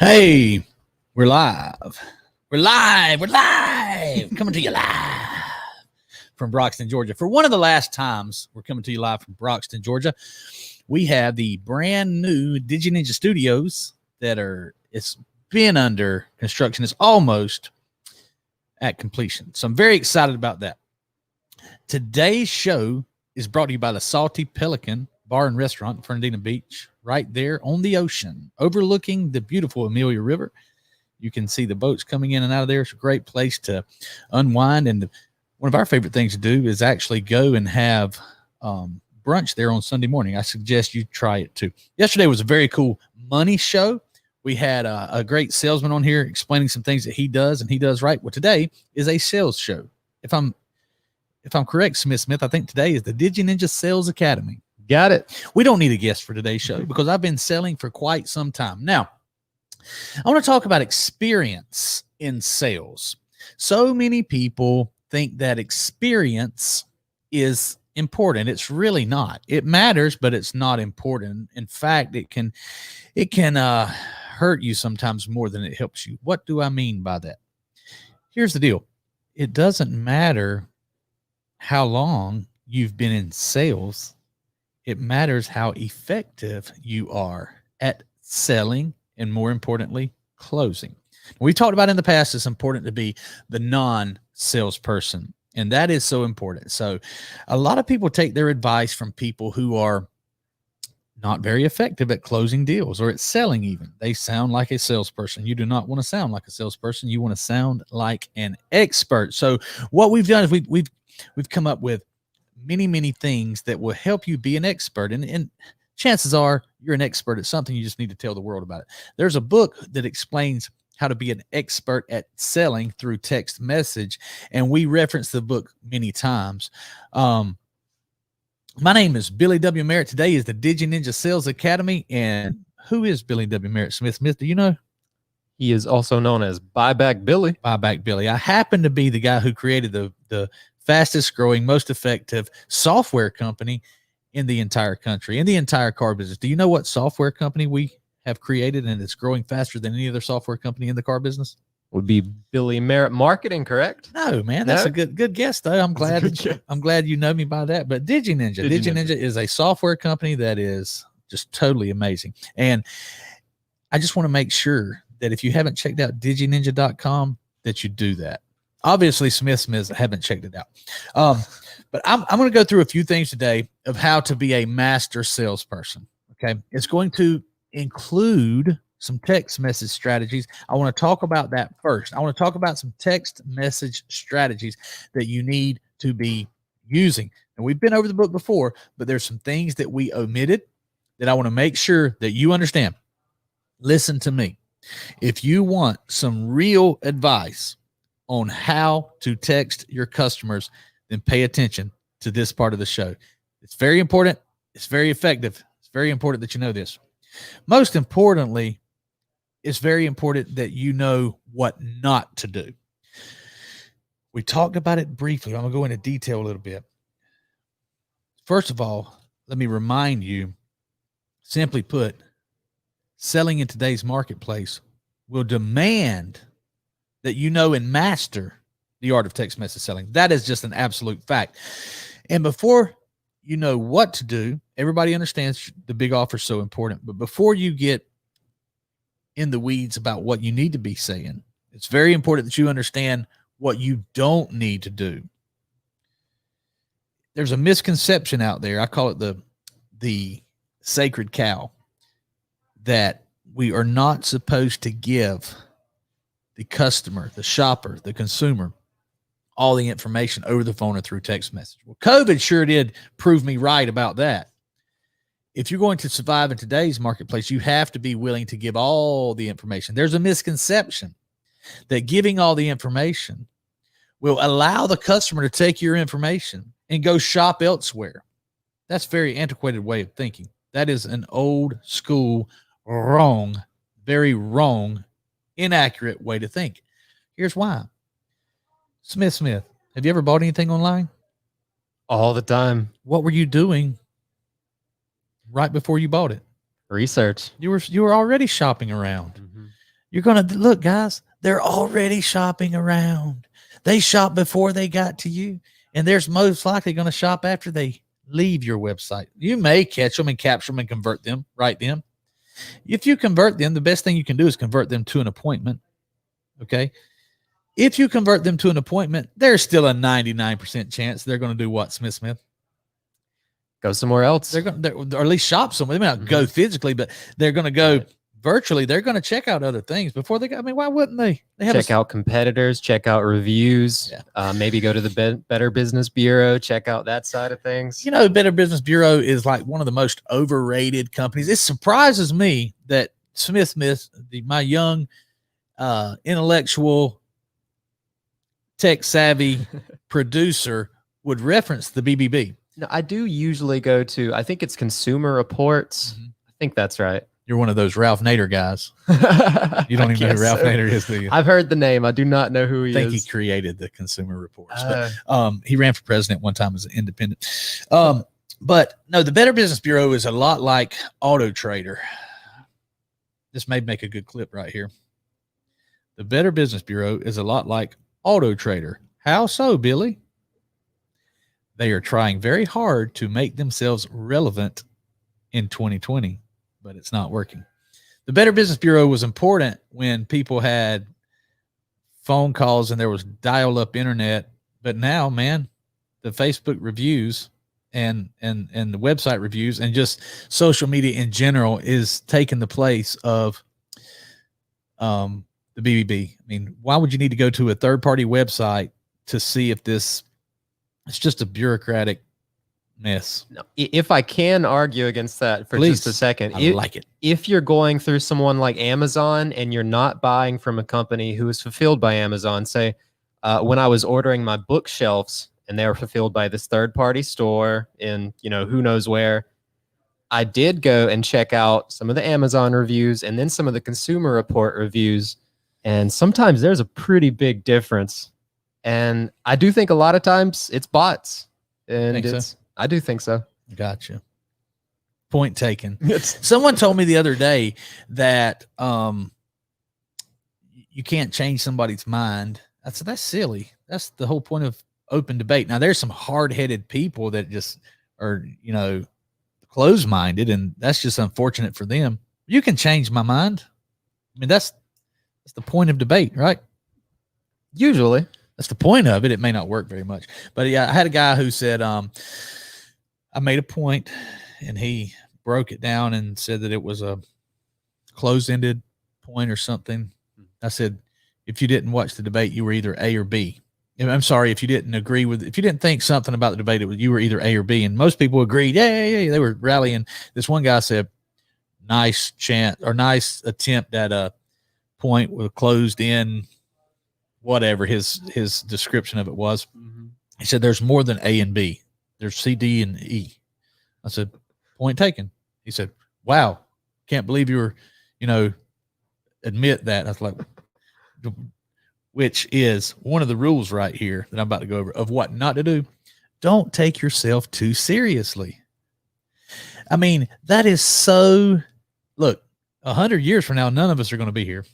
Hey, we're live. We're live. We're live. Coming to you live from Broxton, Georgia. For one of the last times we're coming to you live from Broxton, Georgia. We have the brand new DigiNinja studios it's been under construction. It's almost at completion. So I'm very excited about that. Today's show is brought to you by the Salty Pelican Bar and Restaurant in Fernandina Beach, right there on the ocean, overlooking the beautiful Amelia River. You can see the boats coming in and out of there. It's a great place to unwind. And one of our favorite things to do is actually go and have brunch there on Sunday morning. I suggest you try it too. Yesterday was a very cool money show. We had a great salesman on here explaining some things that he does and he does right. Well, today is a sales show. If I'm correct, Smith, I think today is the DigiNinja Sales Academy. Got it. We don't need a guest for today's show because I've been selling for quite some time. Now, I want to talk about experience in sales. So many people think that experience is important. It's really not. It matters, but it's not important. In fact, it can hurt you sometimes more than it helps you. What do I mean by that? Here's the deal. It doesn't matter how long you've been in sales. It matters how effective you are at selling and, more importantly, closing. We've talked about in the past, it's important to be the non-salesperson, and that is so important. So a lot of people take their advice from people who are not very effective at closing deals or at selling even. They sound like a salesperson. You do not want to sound like a salesperson. You want to sound like an expert. So what we've done is we've come up with many things that will help you be an expert. And chances are you're an expert at something. You just need to tell the world about it. There's a book that explains how to be an expert at selling through text message. And we reference the book many times. My name is Billy W. Merritt. Today is the DigiNinja Sales Academy. And who is Billy W. Merritt? Smith, do you know? He is also known as Buyback Billy. Buyback Billy. I happen to be the guy who created the fastest growing, most effective software company in the entire country, in the entire car business. Do you know what software company we have created and it's growing faster than any other software company in the car business? Would be Billy Merritt Marketing, correct? No, man, that's a good guess though. I'm glad you know me by that. But DigiNinja is a software company that is just totally amazing. And I just want to make sure that if you haven't checked out digininja.com, that you do that. Obviously, Smith haven't checked it out. But I'm going to go through a few things today of how to be a master salesperson. Okay. It's going to include some text message strategies. I want to talk about that first. I want to talk about some text message strategies that you need to be using. And we've been over the book before, but there's some things that we omitted that I want to make sure that you understand. Listen to me. If you want some real advice on how to text your customers, then pay attention to this part of the show. It's very important. It's very effective. It's very important that you know this. Most importantly, it's very important that you know what not to do. We talked about it briefly. I'm going to go into detail a little bit. First of all, let me remind you, simply put, selling in today's marketplace will demand that you know and master the art of text message selling. That is just an absolute fact. And before you know what to do, everybody understands the big offer is so important. But before you get in the weeds about what you need to be saying, it's very important that you understand what you don't need to do. There's a misconception out there. I call it the sacred cow, that we are not supposed to give the customer, the shopper, the consumer, all the information over the phone or through text message. Well, COVID sure did prove me right about that. If you're going to survive in today's marketplace, you have to be willing to give all the information. There's a misconception that giving all the information will allow the customer to take your information and go shop elsewhere. That's a very antiquated way of thinking. That is an old school, wrong, very wrong, inaccurate way to think. Here's why. Smith, have you ever bought anything online? All the time. What were you doing right before you bought it? Research. You were already shopping around. Mm-hmm. You're going to look, guys, they're already shopping around. They shop before they got to you, and there's most likely going to shop after they leave your website. You may catch them and capture them and convert them, right then. If you convert them, the best thing you can do is convert them to an appointment. Okay. If you convert them to an appointment, there's still a 99% chance they're going to do what, Smith? Go somewhere else. They're going to, or at least shop somewhere. They may not go physically, but they're going to go virtually. They're going to check out other things before they go. I mean, why wouldn't they? They have check out competitors, check out reviews, maybe go to the Better Business Bureau, check out that side of things. You know, Better Business Bureau is like one of the most overrated companies. It surprises me that Smith, my young, intellectual, tech savvy producer, would reference the BBB. No, I do usually go to, I think it's Consumer Reports. I think that's right. You're one of those Ralph Nader guys. You don't even know who Ralph Nader is, do you? I've heard the name. I do not know who he is. I think he created the Consumer Reports. But, he ran for president one time as an independent. But no, the Better Business Bureau is a lot like Auto Trader. This may make a good clip right here. The Better Business Bureau is a lot like Auto Trader. How so, Billy? They are trying very hard to make themselves relevant in 2020, but it's not working. The Better Business Bureau was important when people had phone calls and there was dial-up internet, but now, man, the Facebook reviews and the website reviews and just social media in general is taking the place of the BBB. I mean, why would you need to go to a third-party website to see if this? It's just a bureaucratic mess. No, if I can argue against that for just a second, I like it. If you're going through someone like Amazon and you're not buying from a company who is fulfilled by Amazon, say, when I was ordering my bookshelves and they were fulfilled by this third-party store in, who knows where, I did go and check out some of the Amazon reviews and then some of the Consumer Report reviews, and sometimes there's a pretty big difference. And I do think a lot of times it's bots. And I do think so. Gotcha. Point taken. Someone told me the other day that you can't change somebody's mind. I said, that's silly. That's the whole point of open debate. Now, there's some hard-headed people that just are, closed-minded, and that's just unfortunate for them. You can change my mind. I mean, that's the point of debate, right? Usually. That's the point of it. It may not work very much. But yeah, I had a guy who said, I made a point, and he broke it down and said that it was a closed-ended point or something. I said, if you didn't watch the debate, you were either A or B. I'm sorry, if you didn't if you didn't think something about the debate, you were either A or B. And most people agreed, yeah, they were rallying. This one guy said, nice chance or nice attempt at a point with closed in, whatever his description of it was. He said, there's more than A and B. There's C, D, and E. I said, point taken. He said, wow, can't believe you were, admit that. I was like, which is one of the rules right here that I'm about to go over of what not to do. Don't take yourself too seriously. I mean, that is so, look, 100 years from now, none of us are going to be here.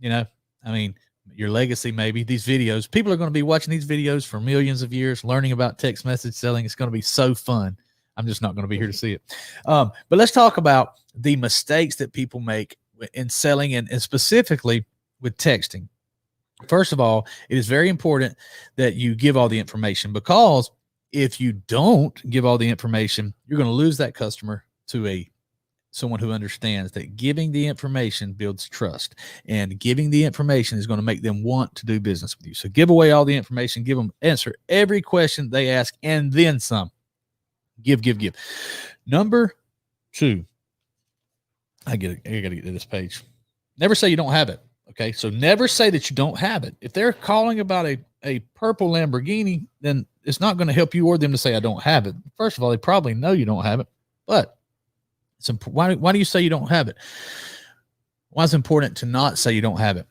I mean, your legacy, maybe these videos, people are going to be watching these videos for millions of years, learning about text message selling. It's going to be so fun. I'm just not going to be here to see it. But let's talk about the mistakes that people make in selling and specifically with texting. First of all, it is very important that you give all the information, because if you don't give all the information, you're going to lose that customer to someone who understands that giving the information builds trust, and giving the information is going to make them want to do business with you. So give away all the information, answer every question they ask, and then some. Give. Number 2, I got to get to this page. Never say you don't have it. Okay. So never say that you don't have it. If they're calling about a purple Lamborghini, then it's not going to help you or them to say, I don't have it. First of all, they probably know you don't have it, but why do you say you don't have it? Why is it important to not say you don't have it?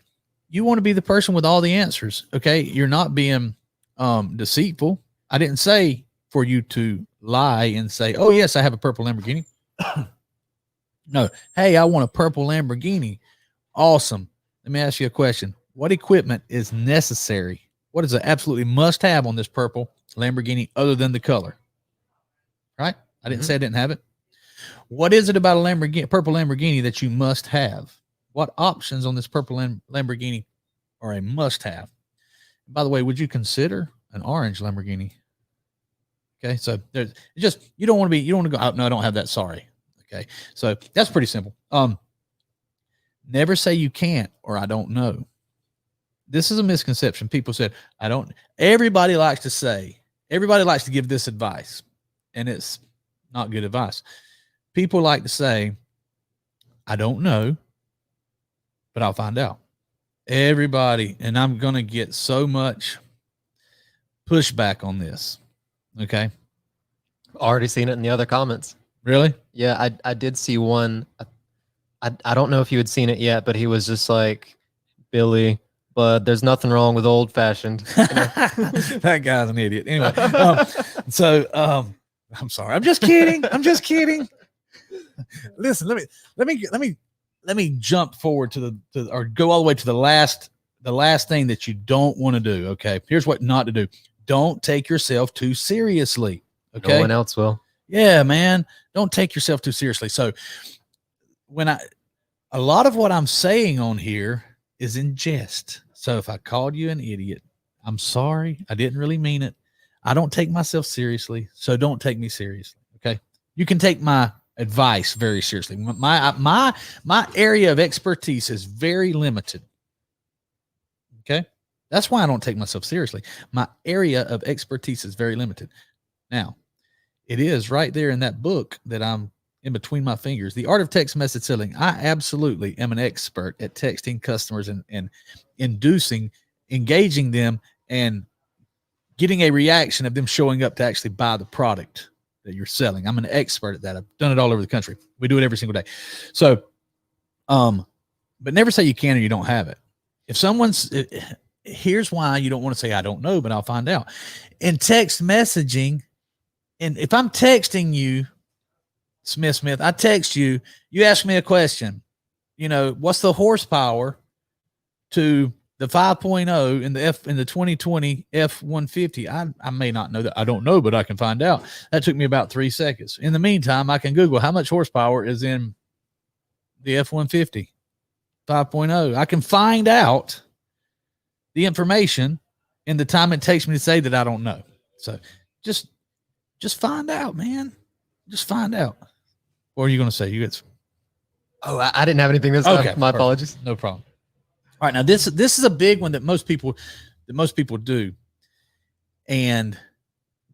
You want to be the person with all the answers. Okay. You're not being deceitful. I didn't say for you to lie and say, oh yes, I have a purple Lamborghini. No. Hey, I want a purple Lamborghini. Awesome. Let me ask you a question. What equipment is necessary? What is an absolutely must have on this purple Lamborghini other than the color? Right? I didn't say I didn't have it. What is it about a Lamborghini, purple Lamborghini that you must have? What options on this purple Lamborghini are a must have? By the way, would you consider an orange Lamborghini? Okay. So there's just, you don't want to go, oh, no, I don't have that. Sorry. Okay. So that's pretty simple. Never say you can't or I don't know. This is a misconception. People said, everybody likes to give this advice, and it's not good advice. People like to say, I don't know, but I'll find out. Everybody, and I'm going to get so much pushback on this. Okay. Already seen it in the other comments. Really? Yeah, I did see one. I don't know if you had seen it yet, but he was just like, Billy, but there's nothing wrong with old fashioned. That guy's an idiot. Anyway, I'm sorry. I'm just kidding. Listen, let me jump forward or go all the way to the last thing that you don't want to do. Okay. Here's what not to do. Don't take yourself too seriously. Okay. No one else will. Yeah, man. Don't take yourself too seriously. So a lot of what I'm saying on here is in jest. So if I called you an idiot, I'm sorry. I didn't really mean it. I don't take myself seriously. So don't take me seriously. Okay. You can take my advice very seriously. My area of expertise is very limited. Okay. That's why I don't take myself seriously. My area of expertise is very limited. Now, it is right there in that book that I'm in between my fingers. The Art of Text Message Selling. I absolutely am an expert at texting customers and engaging them and getting a reaction of them showing up to actually buy the product that you're selling. I'm an expert at that. I've done it all over the country. We do it every single day. So, but never say you can or you don't have it. Here's why you don't want to say, I don't know, but I'll find out. In text messaging, and if I'm texting you, Smith, I text you, you ask me a question, what's the horsepower to the 5.0 in the 2020 F-150? I may not know that. I don't know, but I can find out. That took me about 3 seconds. In the meantime, I can Google how much horsepower is in the F-150 5.0. I can find out the information in the time it takes me to say that I don't know. So just find out, man. Just find out. What are you going to say? I didn't have anything this time. Okay, my apologies. No problem. All right, now this is a big one that most people do, and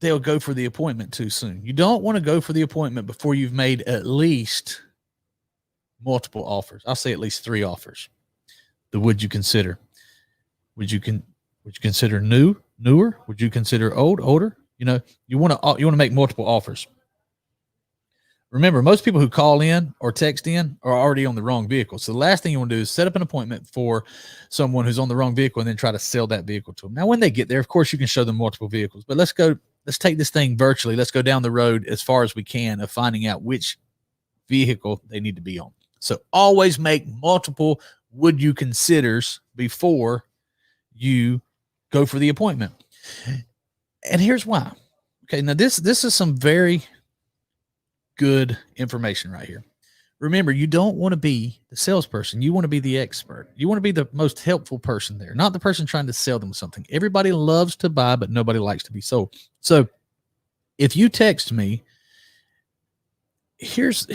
they'll go for the appointment too soon. You don't want to go for the appointment before you've made at least multiple offers. I'll say at least 3 offers. Would you consider? Would you consider newer? Would you consider older? You want to make multiple offers. Remember, most people who call in or text in are already on the wrong vehicle. So the last thing you want to do is set up an appointment for someone who's on the wrong vehicle and then try to sell that vehicle to them. Now, when they get there, of course, you can show them multiple vehicles, but let's take this thing virtually. Let's go down the road as far as we can of finding out which vehicle they need to be on. So always make multiple would you considers before you go for the appointment. And here's why. Okay, now this is some very good information right here. Remember, you don't want to be the salesperson. You want to be the expert. You want to be the most helpful person there, not the person trying to sell them something. Everybody loves to buy, but nobody likes to be sold. So if you text me, here's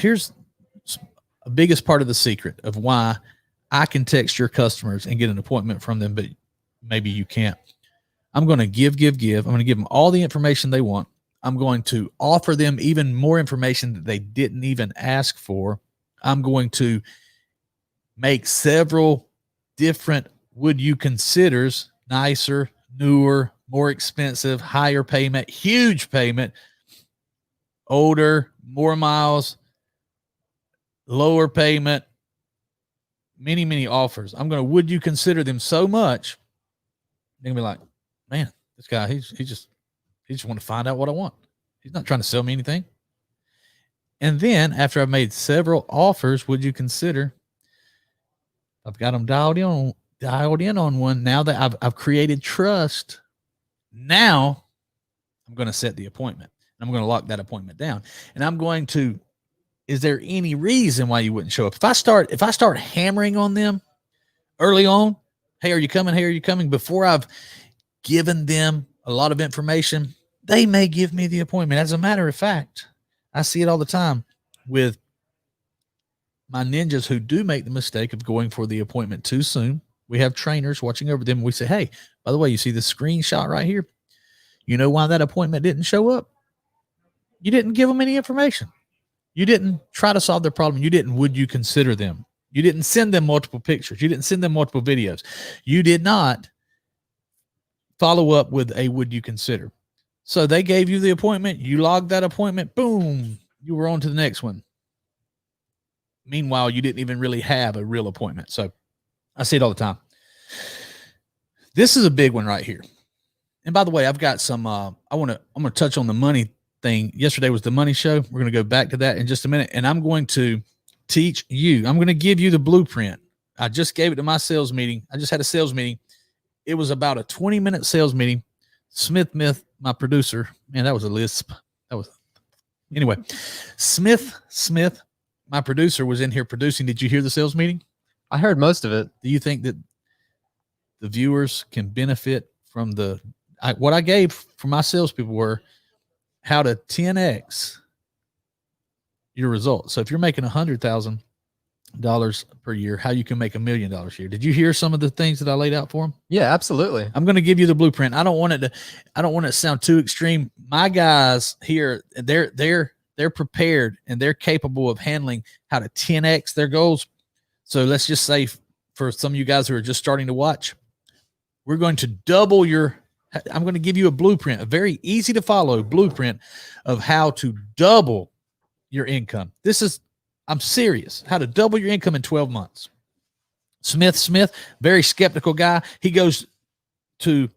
a biggest part of the secret of why I can text your customers and get an appointment from them, but maybe you can't. I'm going to give. I'm going to give them all the information they want. I'm going to offer them even more information that they didn't even ask for. I'm going to make several different would you considers, nicer, newer, more expensive, higher payment, huge payment, older, more miles, lower payment, many offers. I'm going to would you consider them so much. They're going to be like, man, this guy, he just want to find out what I want. He's not trying to sell me anything. And then after I've made several offers, would you consider I've got them dialed in on one. Now that I've created trust, now I'm going to set the appointment. I'm going to lock that appointment down, and I'm going to, is there any reason why you wouldn't show up? If I start hammering on them early on, hey, are you coming? Hey, are you coming? Before I've given them a lot of information, they may give me the appointment. As a matter of fact, I see it all the time with my ninjas who do make the mistake of going for the appointment too soon. We have trainers watching over them. We say, hey, by the way, you see this screenshot right here? You know why that appointment didn't show up? You didn't give them any information. You didn't try to solve their problem. You didn't, would you consider them? You didn't send them multiple pictures. You didn't send them multiple videos. You did not follow up with a would you consider. So they gave you the appointment. You logged that appointment. Boom. You were on to the next one. Meanwhile, you didn't even really have a real appointment. So I see it all the time. This is a big one right here. And by the way, I've got some, I'm going to touch on the money thing. Yesterday was the money show. We're going to go back to that in just a minute. And I'm going to teach you, I'm going to give you the blueprint. I just gave it to my sales meeting. I just had a sales meeting. It was about a 20-minute sales meeting. Smith, my producer, man, that was a lisp. Anyway, Smith, my producer, was in here producing. Did you hear the sales meeting? I heard most of it. Do you think that the viewers can benefit from what I gave for my salespeople were how to 10x your results? So if you're making $100,000 per year, how you can make $1 million a year. Did you hear some of the things that I laid out for them? Yeah, absolutely. I'm going to give you the blueprint. I don't want it to sound too extreme. My guys here, they're prepared and they're capable of handling how to 10x their goals. So let's just say for some of you guys who are just starting to watch, we're going to double I'm going to give you a blueprint, a very easy to follow blueprint of how to double your income. I'm serious, how to double your income in 12 months. Smith, very skeptical guy. He goes to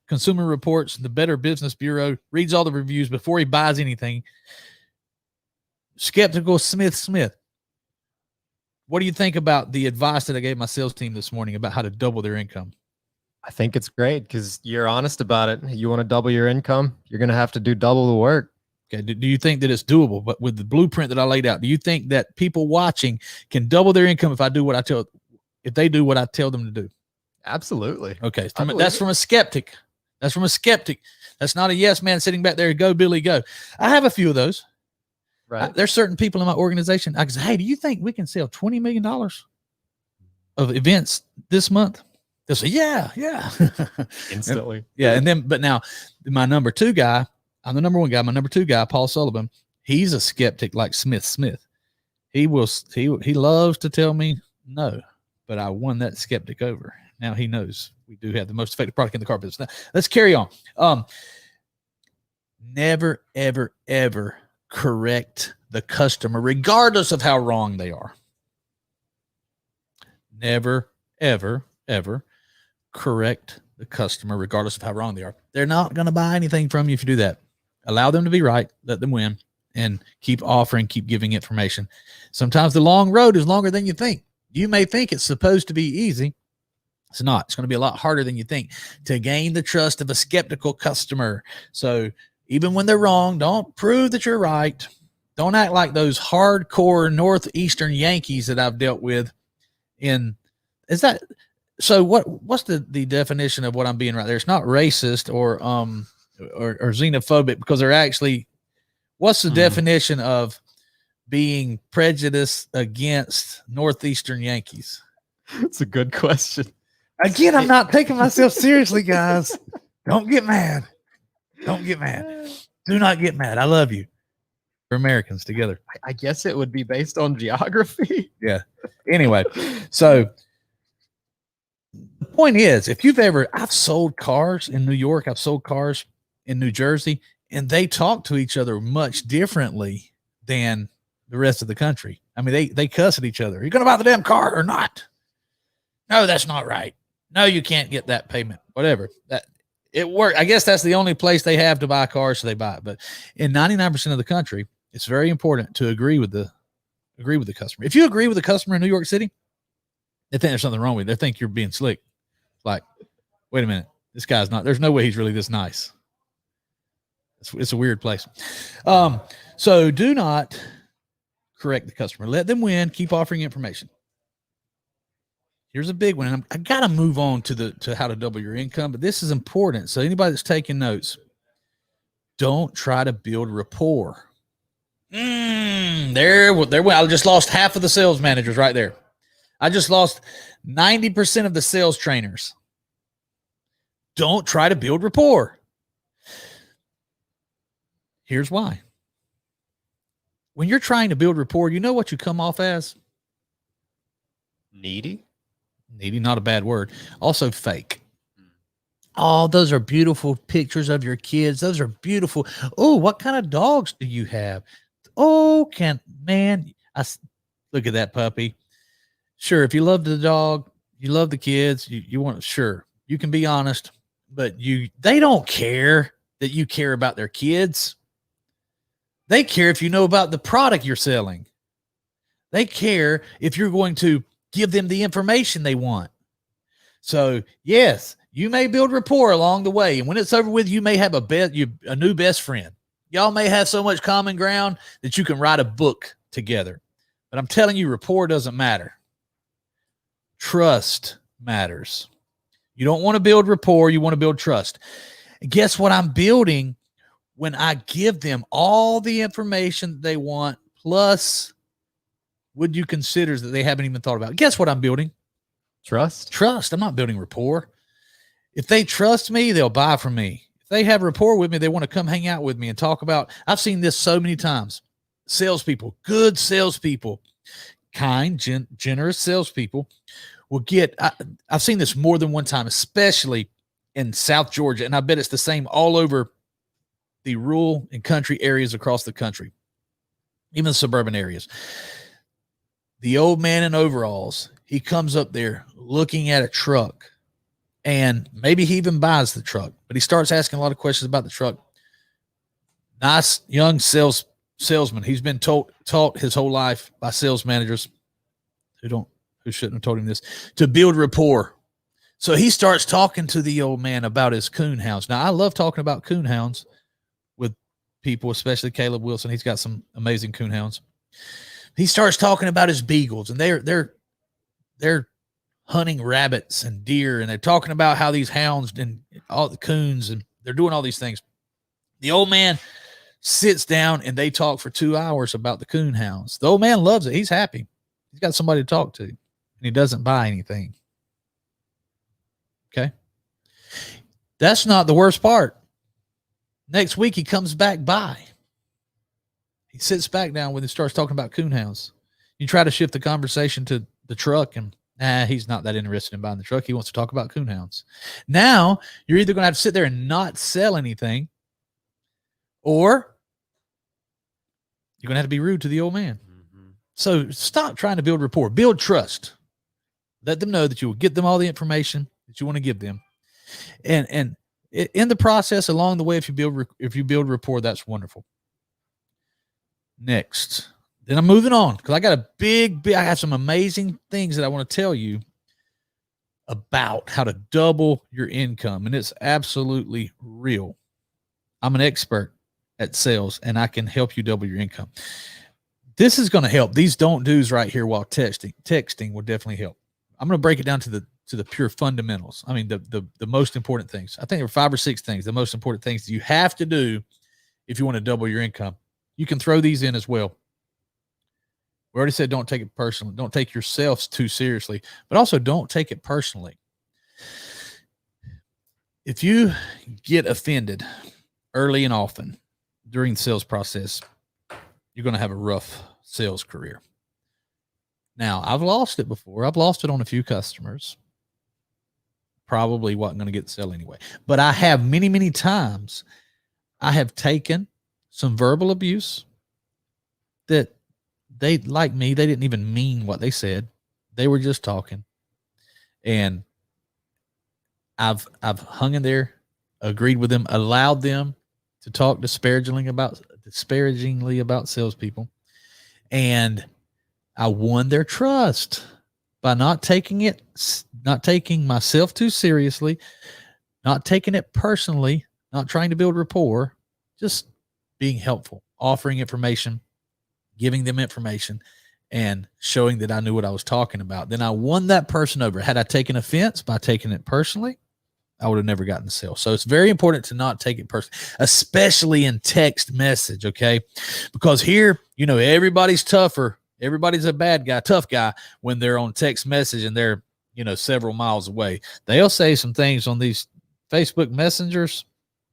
Consumer Reports, the Better Business Bureau, reads all the reviews before he buys anything. Skeptical Smith. What do you think about the advice that I gave my sales team this morning about how to double their income? I think it's great because you're honest about it. You want to double your income, you're going to have to do double the work. Okay. Do you think that it's doable? But with the blueprint that I laid out, do you think that people watching can double their income if they do what I tell them to do? Absolutely. Okay. That's from a skeptic. That's not a yes man sitting back there. Go, Billy, go. I have a few of those. Right. There's certain people in my organization. I say, hey, do you think we can sell $20 million of events this month? They'll say, yeah. Instantly. Yeah. But now my number two guy, I'm the number one guy. My number two guy, Paul Sullivan, he's a skeptic like Smith. He loves to tell me no, but I won that skeptic over. Now he knows we do have the most effective product in the car business. Now, let's carry on. Never, ever, ever correct the customer, regardless of how wrong they are. Never, ever, ever correct the customer, regardless of how wrong they are. They're not going to buy anything from you if you do that. Allow them to be right, let them win, and keep offering, keep giving information. Sometimes the long road is longer than you think. You may think it's supposed to be easy. It's not. It's going to be a lot harder than you think to gain the trust of a skeptical customer. So even when they're wrong, don't prove that you're right. Don't act like those hardcore Northeastern Yankees that I've dealt with. So what's the definition of what I'm being right there? It's not racist or xenophobic, because they're actually, what's the definition of being prejudiced against Northeastern Yankees? It's a good question. Again, I'm not taking myself seriously, guys. Don't get mad. Do not get mad. I love you. We're Americans together. I guess it would be based on geography. Yeah. Anyway, so the point is, I've sold cars in New York, I've sold cars in New Jersey, and they talk to each other much differently than the rest of the country. I mean, they cuss at each other. Are you going to buy the damn car or not? No, that's not right. No, you can't get that payment. Whatever. It worked. I guess that's the only place they have to buy cars, so they buy it. But in 99% of the country, it's very important to agree with the customer. If you agree with the customer in New York City, They think there's something wrong with you. They think you're being slick. Like, wait a minute, this guy's not. There's no way he's really this nice. It's a weird place. So do not correct the customer. Let them win. Keep offering information. Here's a big one. And I got to move on to how to double your income, but this is important. So anybody that's taking notes, don't try to build rapport. There went. I just lost half of the sales managers right there. I just lost 90% of the sales trainers. Don't try to build rapport. Here's why. When you're trying to build rapport, you know what you come off as? Needy? Needy, not a bad word. Also fake. Oh, those are beautiful pictures of your kids. Those are beautiful. Oh, what kind of dogs do you have? Oh, look at that puppy. Sure, if you love the dog, you love the kids, you want, sure, you can be honest, but they don't care that you care about their kids. They care if you know about the product you're selling. They care if you're going to give them the information they want. So, yes, you may build rapport along the way. And when it's over with, you may have a new best friend. Y'all may have so much common ground that you can write a book together. But I'm telling you, rapport doesn't matter. Trust matters. You don't want to build rapport. You want to build trust. And guess what I'm building when I give them all the information they want, plus what you consider that they haven't even thought about? Guess what I'm building? Trust. Trust. I'm not building rapport. If they trust me, they'll buy from me. If they have rapport with me, they want to come hang out with me and talk about. I've seen this so many times. Salespeople, good salespeople, kind, generous salespeople will get. I've seen this more than one time, especially in South Georgia, and I bet it's the same all over the rural and country areas across the country, even suburban areas. The old man in overalls, he comes up there looking at a truck, and maybe he even buys the truck, but he starts asking a lot of questions about the truck. Nice young salesman. He's been taught his whole life by sales managers who shouldn't have told him this, to build rapport. So he starts talking to the old man about his coon hounds. Now, I love talking about coon hounds with people, especially Caleb Wilson. He's got some amazing coon hounds. He starts talking about his beagles, and they're hunting rabbits and deer, and they're talking about how these hounds and all the coons, and they're doing all these things. The old man sits down and they talk for 2 hours about the coon hounds. The old man loves it. He's happy. He's got somebody to talk to, and he doesn't buy anything. Okay. That's not the worst part. Next week, he comes back by. He sits back down when he starts talking about coon hounds. You try to shift the conversation to the truck, and he's not that interested in buying the truck. He wants to talk about coon hounds. Now, you're either going to have to sit there and not sell anything, or you're going to have to be rude to the old man. Mm-hmm. So stop trying to build rapport. Build trust. Let them know that you will get them all the information that you want to give them. And in the process, along the way, if you build rapport, that's wonderful. Next. Then I'm moving on because I got I have some amazing things that I want to tell you about how to double your income. And it's absolutely real. I'm an expert at sales, and I can help you double your income. This is going to help. These don't do's right here while texting will definitely help. I'm going to break it down to the pure fundamentals. I mean, the most important things. I think there are 5 or 6 things, the most important things that you have to do if you want to double your income. You can throw these in as well. We already said don't take it personally. Don't take yourselves too seriously, but also don't take it personally. If you get offended early and often during the sales process, you're going to have a rough sales career. Now, I've lost it before. I've lost it on a few customers. Probably wasn't going to get the sale anyway. But I have many, many times I have taken some verbal abuse that they, like me, they didn't even mean what they said. They were just talking. And I've hung in there, agreed with them, allowed them to talk disparagingly about salespeople. And I won their trust by not taking myself too seriously, not taking it personally, not trying to build rapport, just being helpful, offering information, giving them information, and showing that I knew what I was talking about. Then I won that person over. Had I taken offense by taking it personally, I would have never gotten the sale. So it's very important to not take it personally, especially in text message, okay? Because here, everybody's tougher. Everybody's a bad guy, tough guy when they're on text message and they're, several miles away. They'll say some things on these Facebook messengers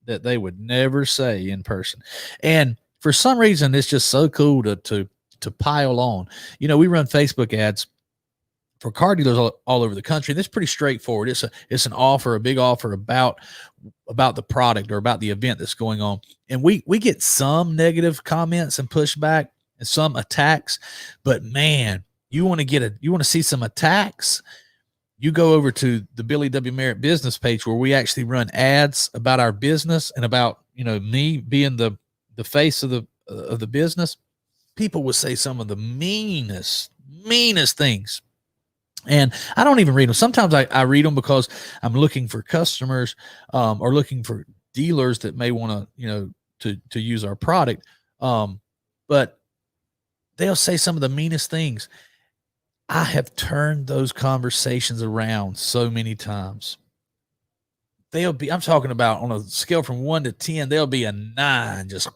that they would never say in person. And for some reason, it's just so cool to pile on. We run Facebook ads for car dealers all over the country. That's pretty straightforward. It's an offer, a big offer about the product or about the event that's going on. And we get some negative comments and pushback and some attacks, but man, you want to see some attacks, you go over to the Billy W. Merritt business page where we actually run ads about our business and about, me being the face of the business. People will say some of the meanest things. And I don't even read them. Sometimes I read them because I'm looking for customers or looking for dealers that may want to use our product. But they'll say some of the meanest things. I have turned those conversations around so many times. I'm talking about on a scale from 1 to 10, they'll be a 9, just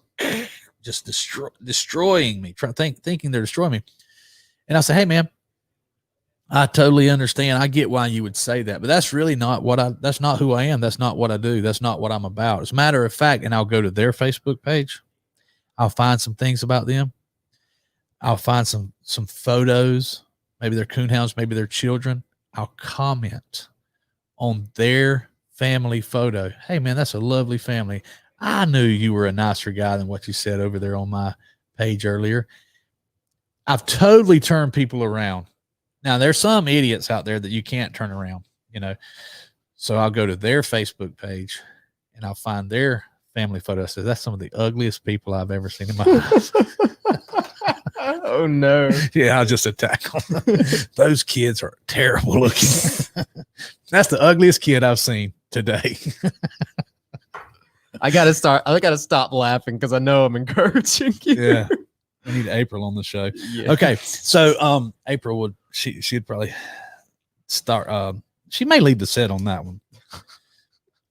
destroying me, thinking they're destroying me. And I say, hey man, I totally understand. I get why you would say that, but that's really not that's not who I am. That's not what I do. That's not what I'm about. As a matter of fact, and I'll go to their Facebook page. I'll find some things about them. I'll find some photos, maybe their coonhounds, maybe their children. I'll comment on their family photo. Hey man, that's a lovely family. I knew you were a nicer guy than what you said over there on my page earlier. I've totally turned people around. Now, there's some idiots out there that you can't turn around, So I'll go to their Facebook page and I'll find their family photo. I said, that's some of the ugliest people I've ever seen in my life. Oh, no. Yeah, I'll just attack them. Those kids are terrible looking. That's the ugliest kid I've seen today. I gotta stop laughing because I know I'm encouraging you. Yeah. We need April on the show. Yeah. Okay. So April she'd probably start she may lead the set on that one.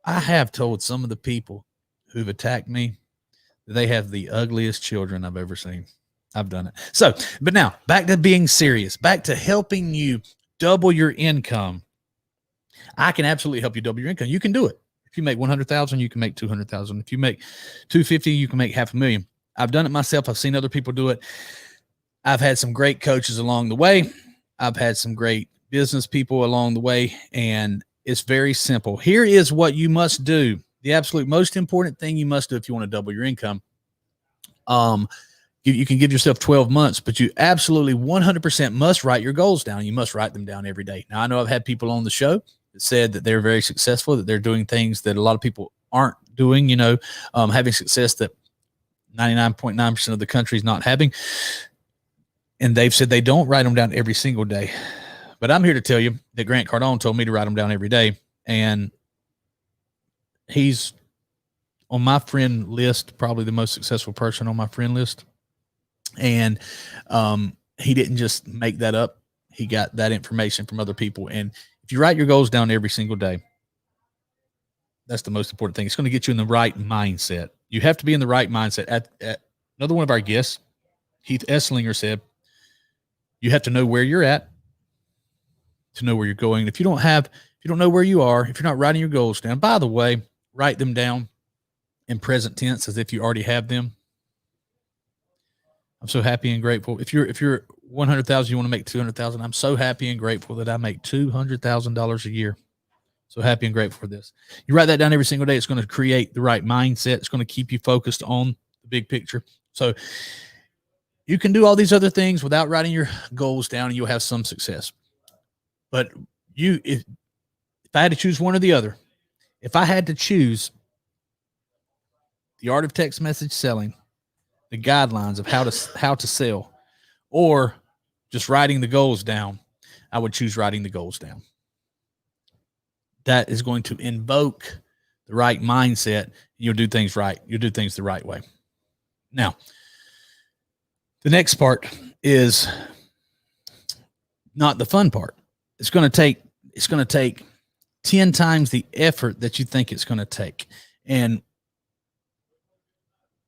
I have told some of the people who've attacked me that they have the ugliest children I've ever seen. I've done it. So, but now back to being serious, back to helping you double your income. I can absolutely help you double your income. You can do it. If you make 100,000, you can make 200,000. If you make 250, you can make $500,000. I've done it myself. I've seen other people do it. I've had some great coaches along the way. I've had some great business people along the way, and it's very simple. Here is what you must do. The absolute most important thing you must do if you want to double your income. You can give yourself 12 months, but you absolutely 100% must write your goals down. You must write them down every day. Now, I know I've had people on the show that said that they're very successful, that they're doing things that a lot of people aren't doing, having success that 99.9% of the country is not having. And they've said they don't write them down every single day. But I'm here to tell you that Grant Cardone told me to write them down every day. And he's on my friend list, probably the most successful person on my friend list. And he didn't just make that up. He got that information from other people. And if you write your goals down every single day, that's the most important thing. It's going to get you in the right mindset. You have to be in the right mindset. At another one of our guests, Heath Esslinger, said, you have to know where you're at to know where you're going. If you don't know where you are, if you're not writing your goals down, by the way, write them down in present tense as if you already have them. I'm so happy and grateful. If you're 100,000, you want to make 200,000. I'm so happy and grateful that I make $200,000 a year. So happy and grateful for this. You write that down every single day. It's going to create the right mindset. It's going to keep you focused on the big picture. So you can do all these other things without writing your goals down, and you'll have some success. But if I had to choose one or the other, if I had to choose the art of text message selling, the guidelines of how to sell, or just writing the goals down, I would choose writing the goals down. That is going to invoke the right mindset. You'll do things right. You'll do things the right way. Now, the next part is not the fun part. It's going to take 10 times the effort that you think it's going to take. And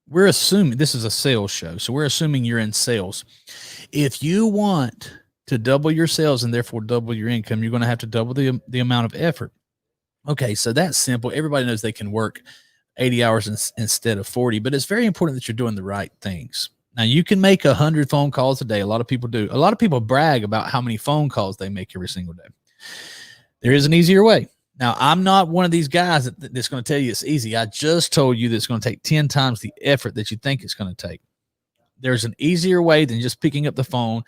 we're assuming this is a sales show. So we're assuming you're in sales. If you want to double your sales and therefore double your income, you're going to have to double the amount of effort. Okay, so that's simple. Everybody knows they can work 80 hours instead of 40, but it's very important that you're doing the right things. Now, you can make 100 phone calls a day. A lot of people do. A lot of people brag about how many phone calls they make every single day. There is an easier way. Now, I'm not one of these guys that's going to tell you it's easy. I just told you that it's going to take 10 times the effort that you think it's going to take. There's an easier way than just picking up the phone,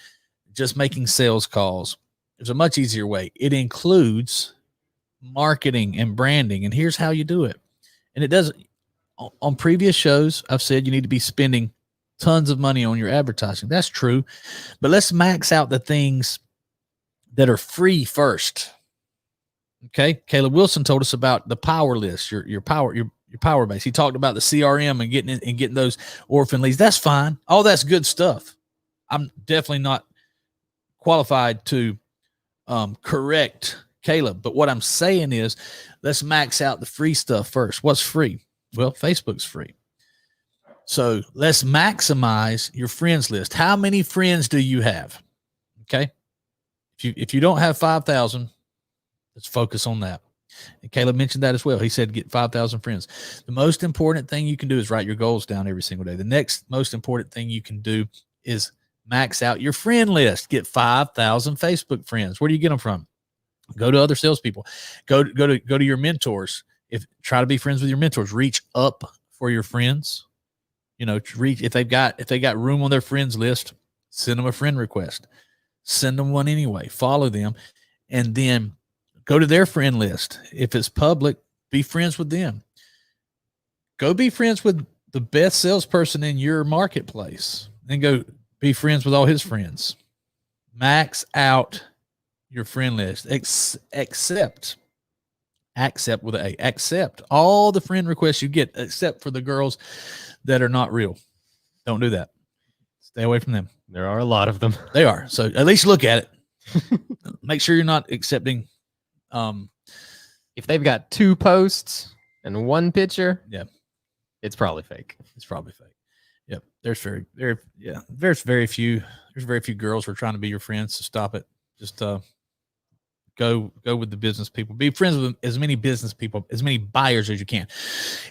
just making sales calls. There's a much easier way. It includes marketing and branding, and here's how you do it. And it doesn't. On previous shows, I've said you need to be spending tons of money on your advertising. That's true, but let's max out the things that are free first. Okay, Caleb Wilson told us about the power list, your power base. He talked about the CRM and getting those orphan leads. That's fine. All that's good stuff. I'm definitely not qualified to correct Caleb, but what I'm saying is let's max out the free stuff first. What's free? Well, Facebook's free. So let's maximize your friends list. How many friends do you have? Okay. If you don't have 5,000, let's focus on that. And Caleb mentioned that as well. He said get 5,000 friends. The most important thing you can do is write your goals down every single day. The next most important thing you can do is max out your friend list. Get 5,000 Facebook friends. Where do you get them from? Go to other salespeople. Go to your mentors. Try to be friends with your mentors. Reach up for your friends. If they've got room on their friends list, send them a friend request. Send them one anyway. Follow them, and then go to their friend list. If it's public, be friends with them. Go be friends with the best salesperson in your marketplace. Then go be friends with all his friends. Max out your friend list. Accept with an A. Accept all the friend requests you get, except for the girls that are not real. Don't do that. Stay away from them. There are a lot of them. They are. So at least look at it. Make sure you're not accepting. If they've got 2 posts and 1 picture, yeah, it's probably fake. It's probably fake. Yep. There's very few girls who are trying to be your friends. So stop it. Just go with the business people. Be friends with as many business people, as many buyers as you can,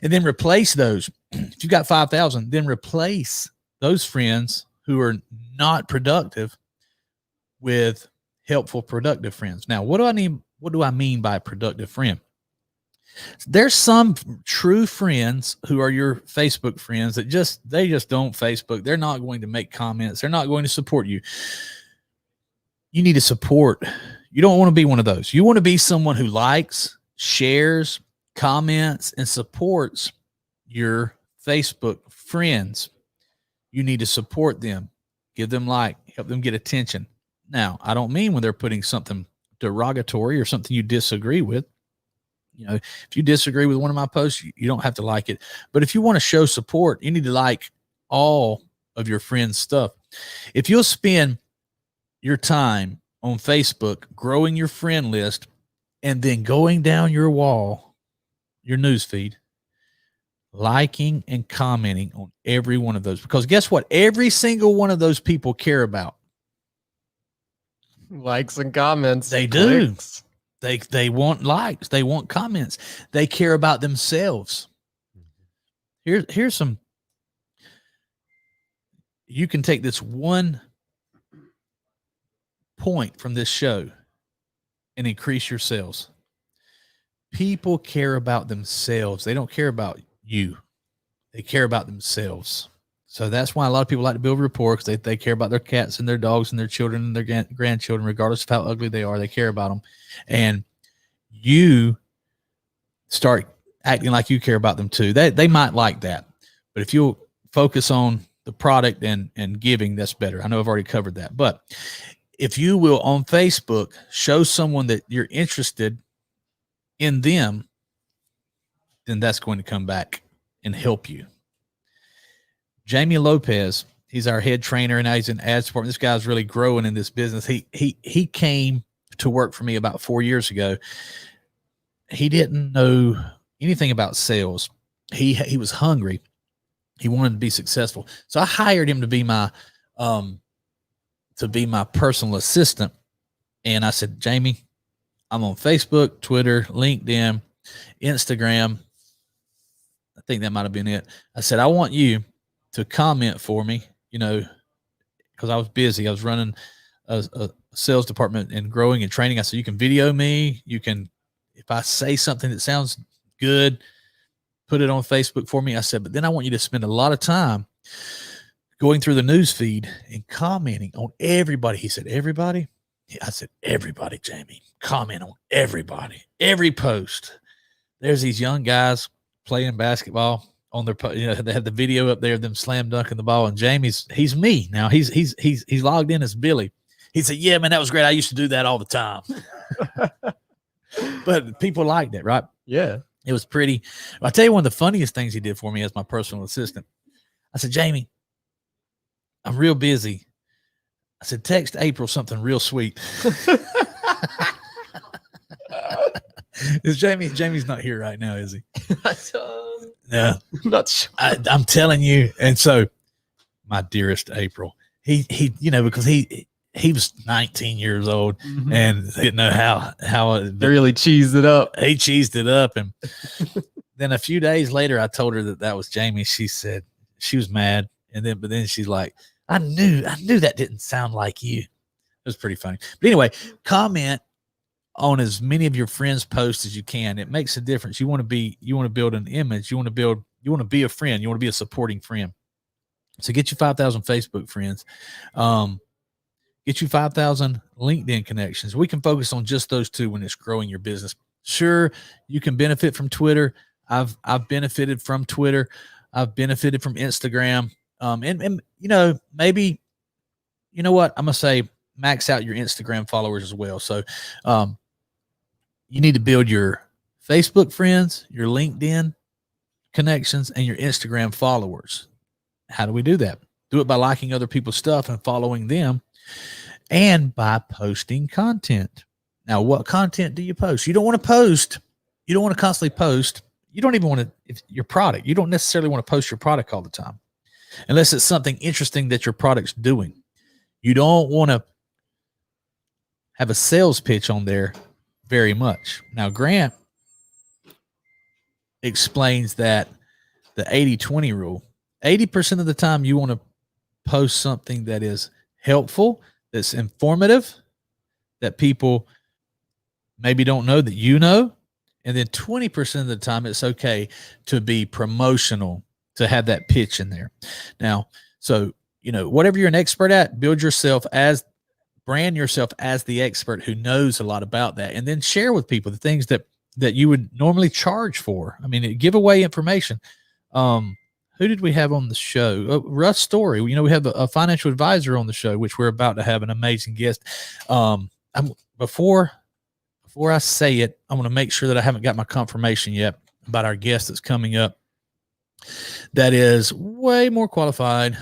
and then replace those. If you got 5,000, then replace those friends who are not productive with helpful, productive friends. Now, what do I mean by productive friend? There's some true friends who are your Facebook friends that they just don't Facebook. They're not going to make comments. They're not going to support you. You need to support. You don't want to be one of those. You want to be someone who likes, shares, comments, and supports your Facebook friends. You need to support them, give them help them get attention. Now, I don't mean when they're putting something derogatory or something you disagree with. If you disagree with one of my posts, you don't have to like it. But if you want to show support, you need to like all of your friends' stuff. If you'll spend your time on Facebook growing your friend list and then going down your wall, your news feed, liking and commenting on every one of those, because guess what? Every single one of those people care about likes and comments. They do. They want likes. They want comments. They care about themselves. Here's some. You can take this one point from this show and increase your sales. People care about themselves. They don't care about you. They care about themselves. So that's why a lot of people like to build rapport, because they care about their cats and their dogs and their children and their grandchildren, regardless of how ugly they are. They care about them. And you start acting like you care about them too. They might like that. But if you'll focus on the product and giving, that's better. I know I've already covered that. But if you will on Facebook show someone that you're interested in them, then that's going to come back and help you. Jamie Lopez, he's our head trainer, and now he's in ad support. This guy's really growing in this business. He came to work for me about 4 years ago. He didn't know anything about sales. He was hungry. He wanted to be successful. So I hired him to be my personal assistant. And I said, Jamie, I'm on Facebook, Twitter, LinkedIn, Instagram. I think that might have been it. I said, I want you to comment for me, because I was busy. I was running a sales department and growing and training. I said, you can video me. You can, if I say something that sounds good, put it on Facebook for me. I said, but then I want you to spend a lot of time going through the news feed and commenting on everybody. He said, everybody? I said, everybody, Jamie. Comment on everybody. Every post. There's these young guys playing basketball on their, they had the video up there of them slam dunking the ball, and he's me now. He's logged in as Billy. He said, yeah, man, that was great. I used to do that all the time. But people liked it, right? Yeah. It was pretty. I'll tell you one of the funniest things he did for me as my personal assistant. I said, Jamie, I'm real busy. I said, text April something real sweet. Jamie's not here right now, is he? No, not sure. I'm telling you. And so, my dearest April, he because he was 19 years old and didn't know how they really cheesed it up. He cheesed it up, and then a few days later, I told her that was Jamie. She said she was mad, but then she's like, I knew that didn't sound like you. It was pretty funny. But anyway, comment on as many of your friends' posts as you can. It makes a difference. You want to build an image. You want to be a friend. You want to be a supporting friend. So get you 5,000 Facebook friends. Get you 5,000 LinkedIn connections. We can focus on just those two when it's growing your business. Sure, you can benefit from Twitter. I've benefited from Twitter. I've benefited from Instagram. And maybe, I'm going to say max out your Instagram followers as well. So you need to build your Facebook friends, your LinkedIn connections, and your Instagram followers. How do we do that? Do it by liking other people's stuff and following them, and by posting content. Now, what content do you post? You don't want to post. You don't want to constantly post. You don't even want to, if your product, you don't necessarily want to post your product all the time, unless it's something interesting that your product's doing. You don't want to have a sales pitch on there very much. Now, Grant explains that the 80-20 rule, 80% of the time you want to post something that is helpful, that's informative, that people maybe don't know that you know. And then 20% of the time it's okay to be promotional, to have that pitch in there. Now, so, whatever you're an expert at, brand yourself as the expert who knows a lot about that, and then share with people the things that you would normally charge for. I mean, give away information. Who did we have on the show? Russ Story. We have a financial advisor on the show, which we're about to have an amazing guest. Before I say it, I want to make sure that I haven't got my confirmation yet about our guest that's coming up. That is way more qualified.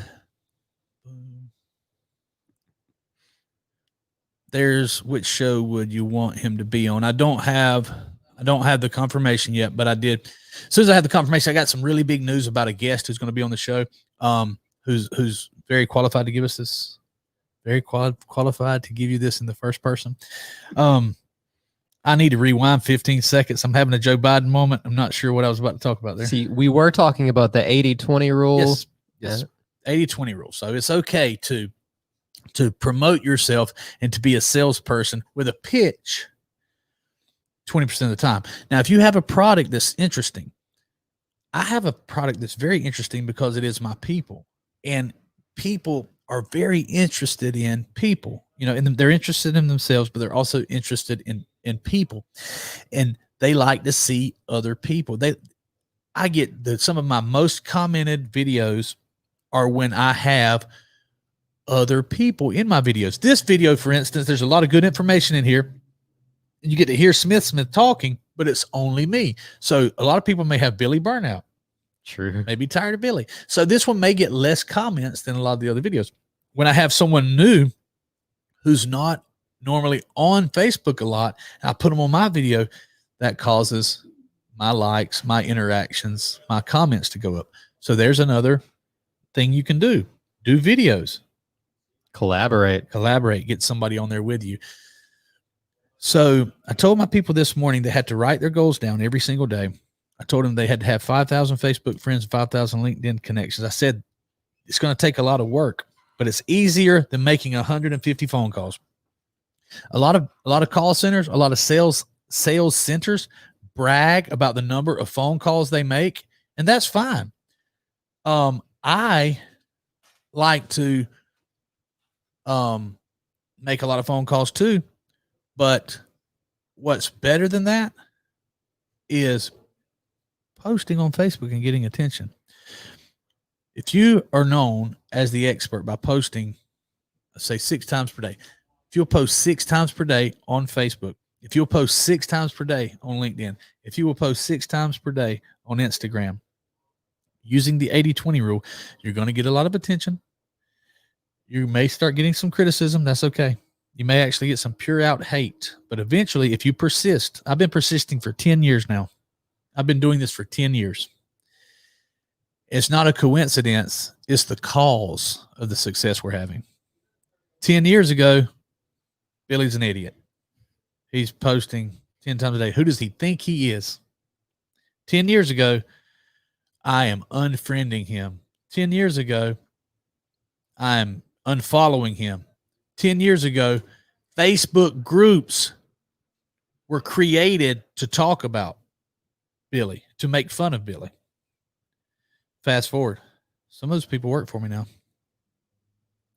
There's which show would you want him to be on? I don't have the confirmation yet, but I did. As soon as I had the confirmation, I got some really big news about a guest who's going to be on the show, who's very qualified to give us this, very qualified to give you this in the first person. I need to rewind 15 seconds. I'm having a Joe Biden moment. I'm not sure what I was about to talk about there. See, we were talking about the 80-20 rule. Yes. 80-20 rule. So it's okay to promote yourself and to be a salesperson with a pitch 20% of the time. Now, if you have a product that's interesting, I have a product that's very interesting because it is my people, and people are very interested in people, and they're interested in themselves, but they're also interested in people, and they like to see other people. I get some of my most commented videos are when I have other people in my videos. This video, for instance, there's a lot of good information in here. And you get to hear Smith talking, but it's only me. So a lot of people may have Billy burnout. True. May be tired of Billy. So this one may get less comments than a lot of the other videos. When I have someone new who's not normally on Facebook a lot, and I put them on my video, that causes my likes, my interactions, my comments to go up. So there's another thing you can do. Do videos. Collaborate. Get somebody on there with you. So I told my people this morning they had to write their goals down every single day. I told them they had to have 5,000 Facebook friends, 5,000 LinkedIn connections. I said, it's going to take a lot of work, but it's easier than making 150 phone calls. A lot of call centers, a lot of sales centers brag about the number of phone calls they make, and that's fine. I like to make a lot of phone calls too, but what's better than that is posting on Facebook and getting attention. If you are known as the expert by posting, let's say 6 times per day, if you'll post 6 times per day on Facebook, if you'll post 6 times per day on LinkedIn, if you will post 6 times per day on Instagram, using the 80-20 rule, you're going to get a lot of attention. You may start getting some criticism. That's okay. You may actually get some pure out hate, but eventually, if you persist, I've been persisting for 10 years now. I've been doing this for 10 years. It's not a coincidence. It's the cause of the success we're having. 10 years ago, Billy's an idiot. He's posting 10 times a day. Who does he think he is? 10 years ago, I am unfriending him. 10 years ago, I'm unfollowing him. 10 years ago, Facebook groups were created to talk about Billy, to make fun of Billy. Fast forward. Some of those people work for me now.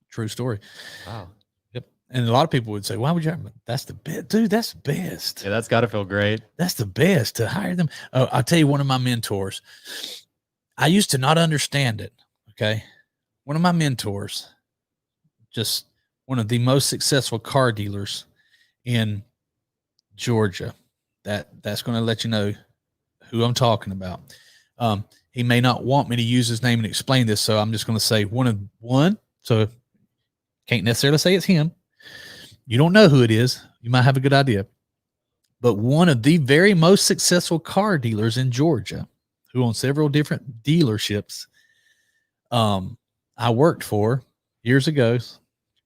True story. Wow. Yep. And a lot of people would say, why would you hire them? That's the best. Dude, that's the best. Yeah, that's got to feel great. That's the best, to hire them. Oh, I'll tell you, one of my mentors, I used to not understand it. Okay. One of my mentors, just one of the most successful car dealers in Georgia. That's going to let you know who I'm talking about. He may not want me to use his name and explain this, so I'm just going to say one. So can't necessarily say it's him. You don't know who it is. You might have a good idea. But one of the very most successful car dealers in Georgia, who owns several different dealerships, I worked for years ago.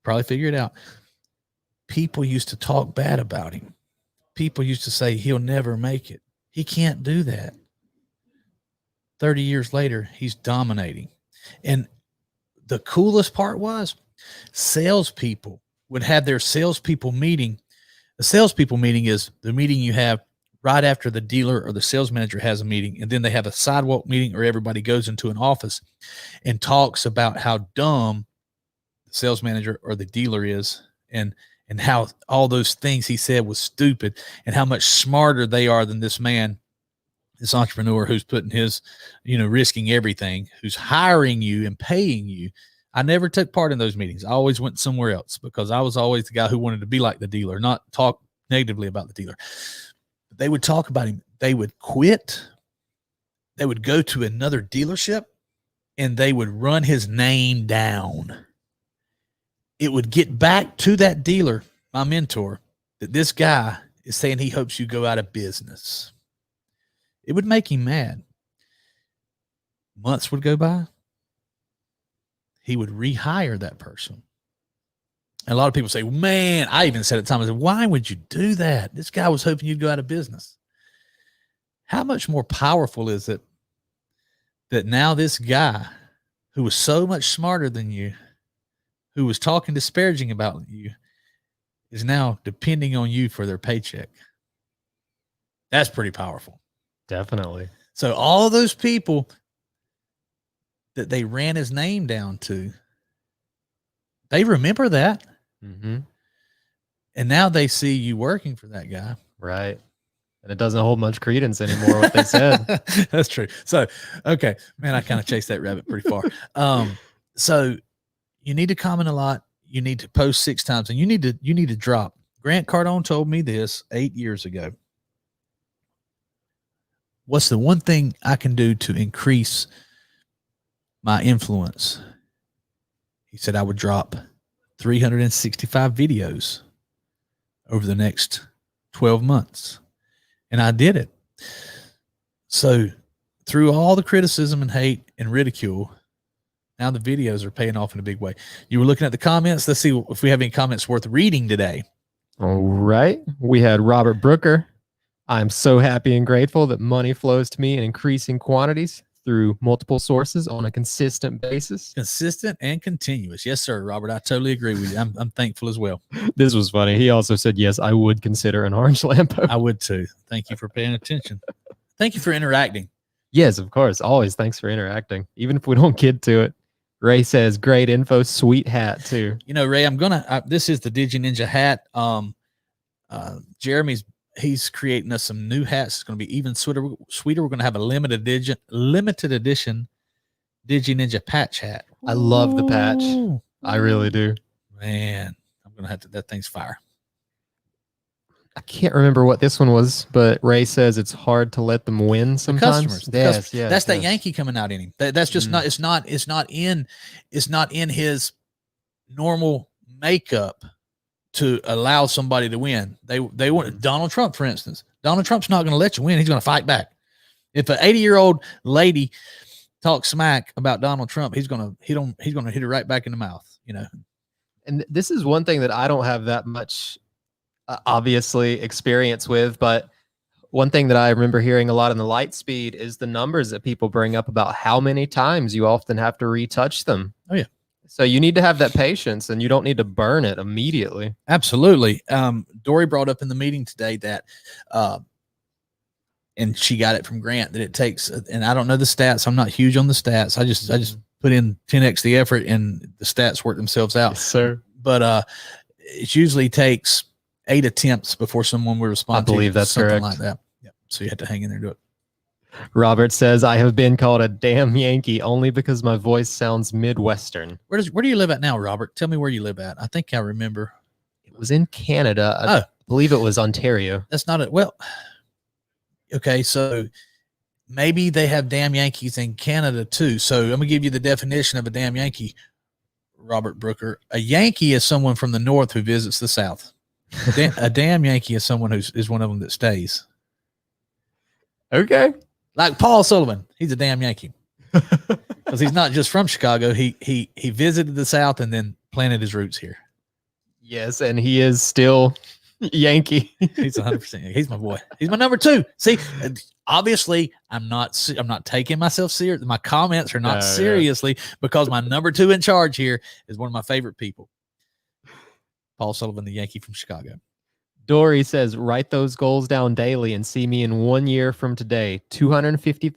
Probably figure it out. People used to talk bad about him. People used to say he'll never make it. He can't do that. 30 years later, he's dominating. And the coolest part was salespeople would have their salespeople meeting. The salespeople meeting is the meeting you have right after the dealer or the sales manager has a meeting. And then they have a sidewalk meeting, or everybody goes into an office and talks about how dumb the sales manager or the dealer is, and how all those things he said was stupid, and how much smarter they are than this man, this entrepreneur who's putting his, risking everything, who's hiring you and paying you. I never took part in those meetings. I always went somewhere else because I was always the guy who wanted to be like the dealer, not talk negatively about the dealer. They would talk about him. They would quit. They would go to another dealership and they would run his name down. It would get back to that dealer, my mentor, that this guy is saying he hopes you go out of business. It would make him mad. Months would go by. He would rehire that person. And a lot of people say, man, I even said at the time, I said, why would you do that? This guy was hoping you'd go out of business. How much more powerful is it that now this guy who was so much smarter than you, who was talking disparaging about you, is now depending on you for their paycheck? That's pretty powerful. Definitely. So all of those people that they ran his name down to, they remember that. Mm-hmm. And now they see you working for that guy. Right. And it doesn't hold much credence anymore what they said. That's true. So, okay, man, I kind of chased that rabbit pretty far. So you need to comment a lot. You need to post 6 times, and you need to drop. Grant Cardone told me this 8 years ago. What's the one thing I can do to increase my influence? He said I would drop 365 videos over the next 12 months. And I did it. So through all the criticism and hate and ridicule, now the videos are paying off in a big way. You were looking at the comments. Let's see if we have any comments worth reading today. All right. We had Robert Brooker. I'm so happy and grateful that money flows to me in increasing quantities through multiple sources on a consistent basis. Consistent and continuous. Yes, sir, Robert. I totally agree with you. I'm thankful as well. This was funny. He also said, yes, I would consider an orange lamppost. I would too. Thank you for paying attention. Thank you for interacting. Yes, of course. Always thanks for interacting. Even if we don't get to it. Ray says, great info, sweet hat too. You know, Ray, this is the DigiNinja hat. He's creating us some new hats. It's going to be even sweeter. We're going to have a limited edition DigiNinja patch hat. I love the patch. Ooh. I really do. Man, I'm going to have to, that thing's fire. I can't remember what this one was, but Ray says it's hard to let them win sometimes. The customers. Yes, that's that Yankee coming out in him. That's just not, it's not in his normal makeup to allow somebody to win. They want Donald Trump, for instance. Donald Trump's not going to let you win. He's going to fight back. If an 80-year-old lady talks smack about Donald Trump, he's going to hit her right back in the mouth, you know. And this is one thing that I don't have that much obviously experience with, but one thing that I remember hearing a lot in the Lightspeed is the numbers that people bring up about how many times you often have to retouch them. Oh yeah. So you need to have that patience, and you don't need to burn it immediately. Absolutely. Dory brought up in the meeting today that, and she got it from Grant, that it takes, and I don't know the stats. I'm not huge on the stats. I just put in 10x the effort, and the stats work themselves out. Yes, sir. But it usually takes 8 attempts before someone will respond. I believe that's something correct. Like that. Yep. So you have to hang in there and do it. Robert says, I have been called a damn Yankee only because my voice sounds Midwestern. Where do you live at now, Robert? Tell me where you live at. I think I remember. It was in Canada. I believe it was Ontario. That's not it. Well, okay. So maybe they have damn Yankees in Canada too. So I'm gonna give you the definition of a damn Yankee, Robert Brooker. A Yankee is someone from the North who visits the South. A damn Yankee is someone is one of them that stays. Okay. Like Paul Sullivan, he's a damn Yankee because he's not just from Chicago. He visited the South and then planted his roots here. Yes, and he is still Yankee. He's 100%. He's my boy. He's my number 2. See, obviously, I'm not taking myself serious. My comments are not seriously because my number 2 in charge here is one of my favorite people, Paul Sullivan, the Yankee from Chicago. Dory says, write those goals down daily and see me in 1 year from today. $250,000,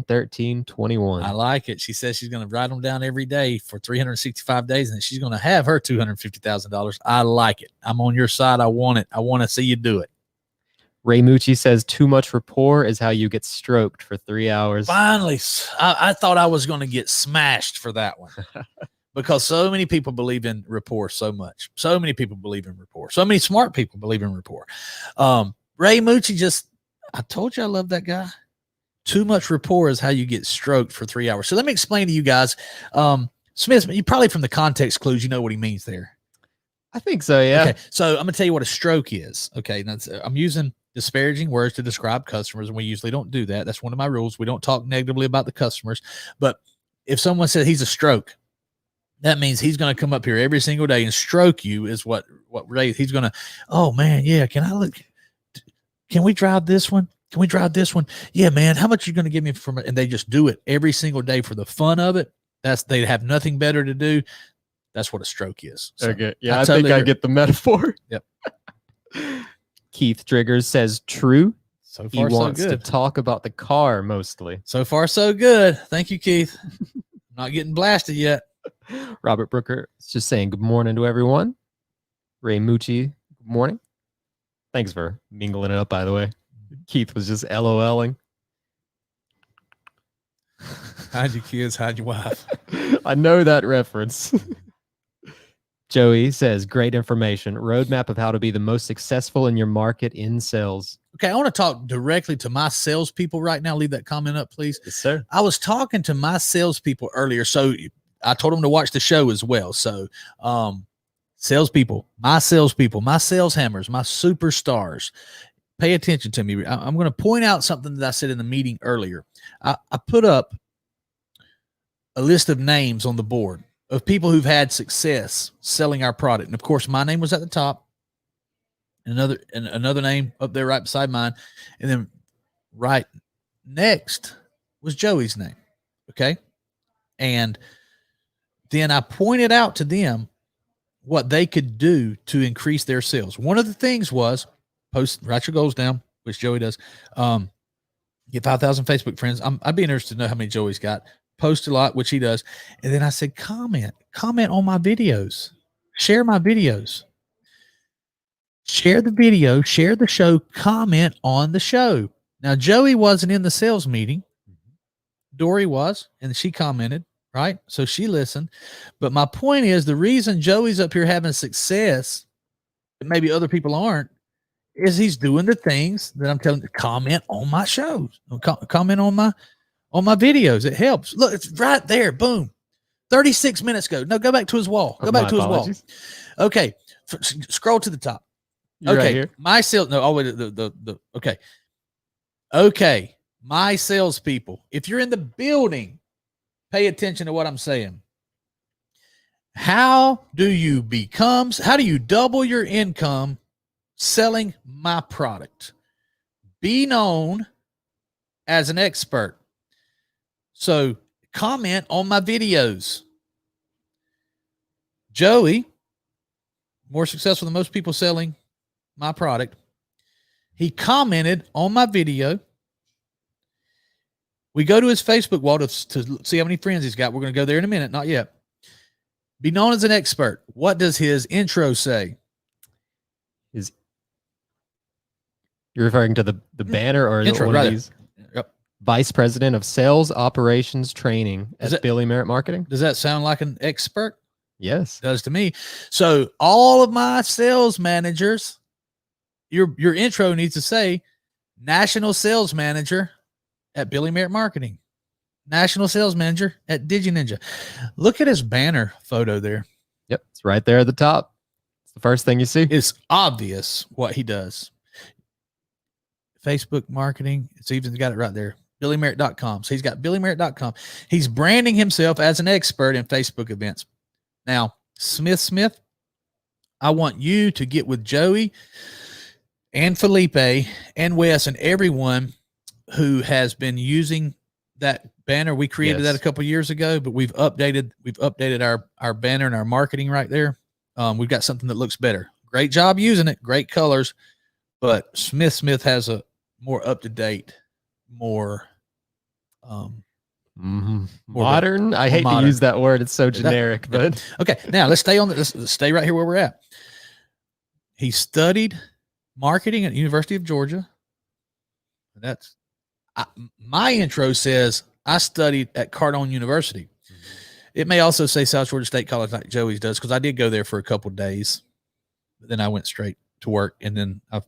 10-13-21. I like it. She says she's going to write them down every day for 365 days, and she's going to have her $250,000. I like it. I'm on your side. I want it. I want to see you do it. Ray Mucci says, too much rapport is how you get stroked for 3 hours. Finally, I thought I was going to get smashed for that one. Because so many people believe in rapport so much. So many people believe in rapport. So many smart people believe in rapport. Ray Mucci I told you I love that guy. Too much rapport is how you get stroked for 3 hours. So let me explain to you guys. Smith, you probably from the context clues, you know what he means there. I think so, yeah. Okay, so I'm going to tell you what a stroke is. Okay, now I'm using disparaging words to describe customers, and we usually don't do that. That's one of my rules. We don't talk negatively about the customers. But if someone said he's a stroke, that means he's going to come up here every single day and stroke you is what Ray, he's going to, oh man, yeah, can we drive this one? Can we drive this one? Yeah, man, how much are you going to give me from it? And they just do it every single day for the fun of it. They have nothing better to do. That's what a stroke is. So okay. Yeah, I think I get the metaphor. Yep. Keith Triggers says true. So far, he wants so to good. talk about the car mostly. So far, so good. Thank you, Keith. Not getting blasted yet. Robert Brooker is just saying good morning to everyone. Ray Mucci, good morning. Thanks for mingling it up, by the way. Keith was just LOLing. Hide your kids, hide your wife. I know that reference. Joey says, great information. Roadmap of how to be the most successful in your market in sales. Okay, I want to talk directly to my salespeople right now. Leave that comment up, please. Yes, sir. I was talking to my salespeople earlier, so I told them to watch the show as well. So, salespeople, my sales hammers, my superstars, pay attention to me. I'm going to point out something that I said in the meeting earlier. I put up a list of names on the board of people who've had success selling our product. And of course, my name was at the top, and another name up there right beside mine. And then right next was Joey's name. Okay. And then I pointed out to them what they could do to increase their sales. One of the things was write your goals down, which Joey does. Get 5,000 Facebook friends. I'd be interested to know how many Joey's got. Post a lot, which he does. And then I said, comment on my videos, share my videos, share the video, share the show, comment on the show. Now, Joey wasn't in the sales meeting. Dory was, and she commented, right? So she listened. But my point is, the reason Joey's up here having success that maybe other people aren't is he's doing the things that I'm telling you. Comment on my shows, comment on my videos. It helps. Look, it's right there. Boom. 36 minutes ago. No, go back to his wall. Go back to his wall. Okay. Scroll to the top. You're okay. Right here. My sales. No, wait. Okay. Okay. My salespeople. If you're in the building, pay attention to what I'm saying. How do you double your income selling my product? Be known as an expert. So comment on my videos. Joey, more successful than most people selling my product. He commented on my video. We go to his Facebook wall to see how many friends he's got. We're going to go there in a minute. Not yet. Be known as an expert. What does his intro say? You're referring to the banner or intro, one right of these? Yep. Vice President of Sales Operations Training at Billy Merritt Marketing. Does that sound like an expert? Yes. It does to me. So all of my sales managers, your intro needs to say National Sales Manager at Billy Merritt Marketing. National Sales Manager at DigiNinja. Look at his banner photo there. Yep. It's right there at the top. It's the first thing you see. It's obvious what he does. Facebook marketing. It's even got it right there. BillyMerritt.com. So he's got BillyMerritt.com. He's branding himself as an expert in Facebook events. Now, Smith, I want you to get with Joey and Felipe and Wes and everyone who has been using that banner. We created that a couple years ago, but we've updated our banner and our marketing right there. We've got something that looks better. Great job using it. Great colors. But Smith has a more up-to-date, more modern. I hate to use that word. It's so generic, but okay. Now let's stay right here where we're at. He studied marketing at the University of Georgia. My intro says I studied at Cardone University. It may also say South Georgia State College like Joey's does, because I did go there for a couple of days. But then I went straight to work, and then I've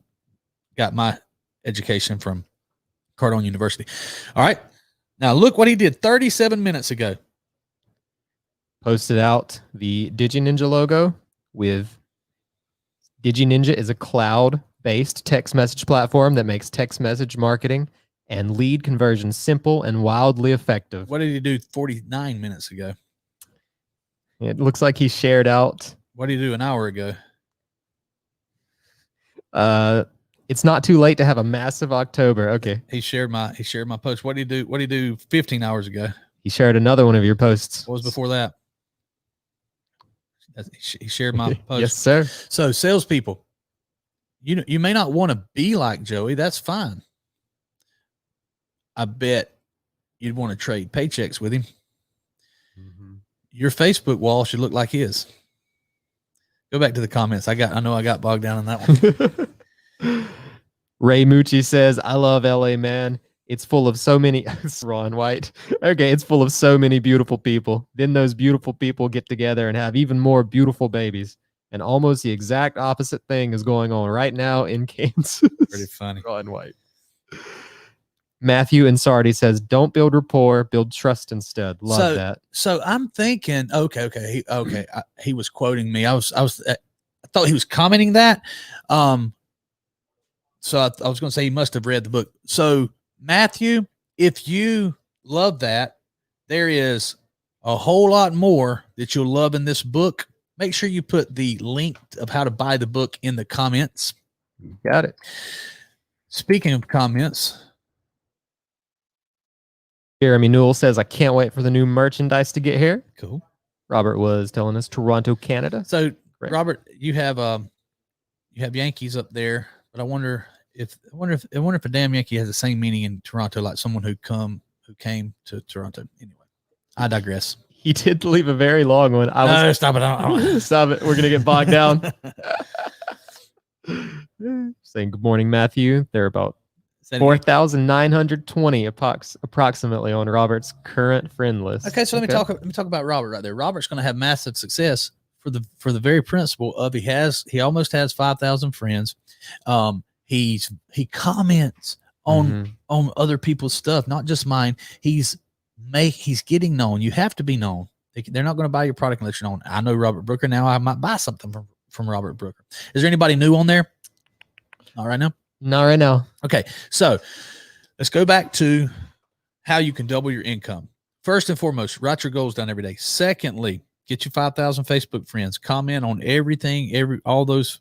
got my education from Cardone University. All right. Now look what he did 37 minutes ago. Posted out the DigiNinja logo with DigiNinja is a cloud-based text message platform that makes text message marketing and lead conversion simple and wildly effective. What did he do 49 minutes ago? It looks like he shared out. What did he do an hour ago? It's not too late to have a massive October. Okay. He shared my post. What did he do 15 hours ago? He shared another one of your posts. What was before that? He shared my post. Yes, sir. So salespeople, you may not want to be like Joey. That's fine. I bet you'd want to trade paychecks with him. Mm-hmm. Your Facebook wall should look like his. Go back to the comments. I know I got bogged down in that one. Ray Mucci says, I love LA, man. It's full of so many Ron White. Okay, it's full of so many beautiful people. Then those beautiful people get together and have even more beautiful babies. And almost the exact opposite thing is going on right now in Kansas. Pretty funny. Ron White. Matthew and Sardi says, "Don't build rapport, build trust instead." Love that. So I'm thinking, okay. He was quoting me. I thought he was commenting that. So I was going to say he must have read the book. So Matthew, if you love that, there is a whole lot more that you'll love in this book. Make sure you put the link of how to buy the book in the comments. Got it. Speaking of comments, Jeremy Newell says, "I can't wait for the new merchandise to get here." Cool. Robert was telling us Toronto, Canada. So great. Robert, you have Yankees up there, but I wonder if a damn Yankee has the same meaning in Toronto, like someone who came to Toronto. Anyway, I digress. He did leave a very long one. Stop it. Stop it. We're going to get bogged down. Saying good morning, Matthew. They're about 4,920 approximately on Robert's current friend list. Okay, so let me talk about Robert right there. Robert's going to have massive success for the very principle of he almost has 5,000 friends. He comments on other people's stuff, not just mine. He's getting known. You have to be known. They're not going to buy your product unless you're known. I know Robert Brooker now. I might buy something from Robert Brooker. Is there anybody new on there? Not right now. Not right now. Okay, so let's go back to how you can double your income. First and foremost, write your goals down every day. Secondly, get your 5,000 Facebook friends. Comment on everything, all those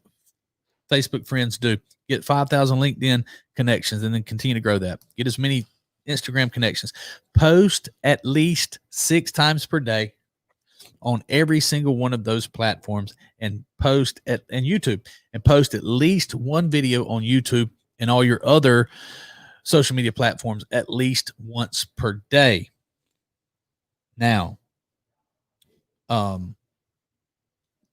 Facebook friends do. Get 5,000 LinkedIn connections and then continue to grow that. Get as many Instagram connections. Post at least 6 times per day on every single one of those platforms, and post at YouTube, and post at least one video on YouTube and all your other social media platforms at least once per day. Now,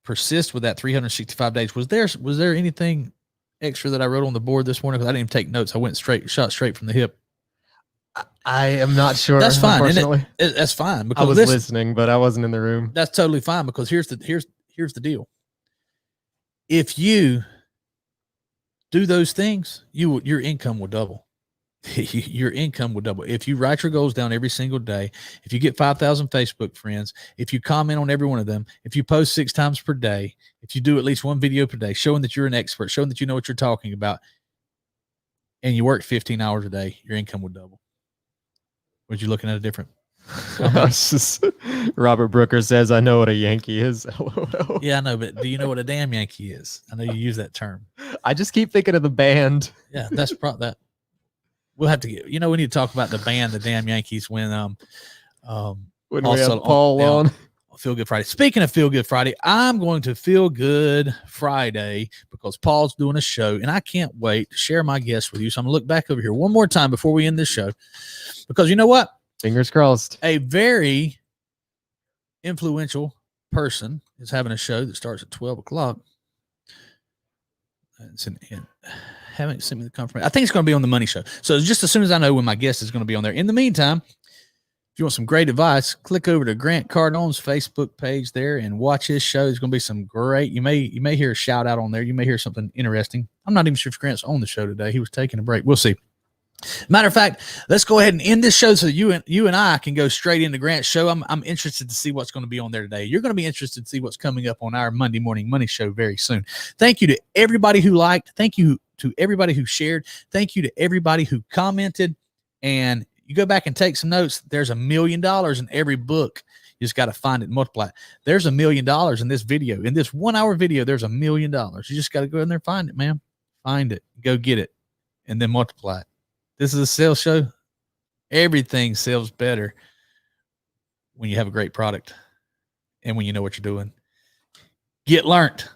persist with that 365 days. Was there anything extra that I wrote on the board this morning? Because I didn't even take notes. I went shot straight from the hip. I am not sure. That's fine. That's fine. Because I was listening, but I wasn't in the room. That's totally fine, because here's the deal. If you do those things, your income will double. Your income will double. If you write your goals down every single day, if you get 5,000 Facebook friends, if you comment on every one of them, if you post 6 times per day, if you do at least one video per day, showing that you're an expert, showing that you know what you're talking about, and you work 15 hours a day, your income will double. Was you looking at a different? Robert Brooker says, "I know what a Yankee is." LOL. Yeah, I know, but do you know what a damn Yankee is? I know you use that term. I just keep thinking of the band. Yeah, that's that. We'll have to get. We need to talk about the band, the damn Yankees, when we have Paul on Feel Good Friday. Speaking of Feel Good Friday, I'm going to Feel Good Friday because Paul's doing a show, and I can't wait to share my guests with you. So I'm gonna look back over here one more time before we end this show, because you know what? Fingers crossed. A very influential person is having a show that starts at 12 o'clock. Haven't sent me the confirmation. I think it's going to be on the Money Show. So just as soon as I know when my guest is going to be on there. In the meantime, if you want some great advice, click over to Grant Cardone's Facebook page there and watch his show. There's going to be some great. You may hear a shout out on there. You may hear something interesting. I'm not even sure if Grant's on the show today. He was taking a break. We'll see. Matter of fact, let's go ahead and end this show so you and I can go straight into Grant's show. I'm interested to see what's going to be on there today. You're going to be interested to see what's coming up on our Monday Morning Money Show very soon. Thank you to everybody who liked. Thank you to everybody who shared. Thank you to everybody who commented. And you go back and take some notes. There's $1 million in every book. You just got to find it and multiply it. There's $1 million in this video. In this 1 hour video, there's $1 million. You just got to go in there and find it, man. Find it. Go get it. And then multiply it. This is a sales show. Everything sells better when you have a great product and when you know what you're doing. Get learned.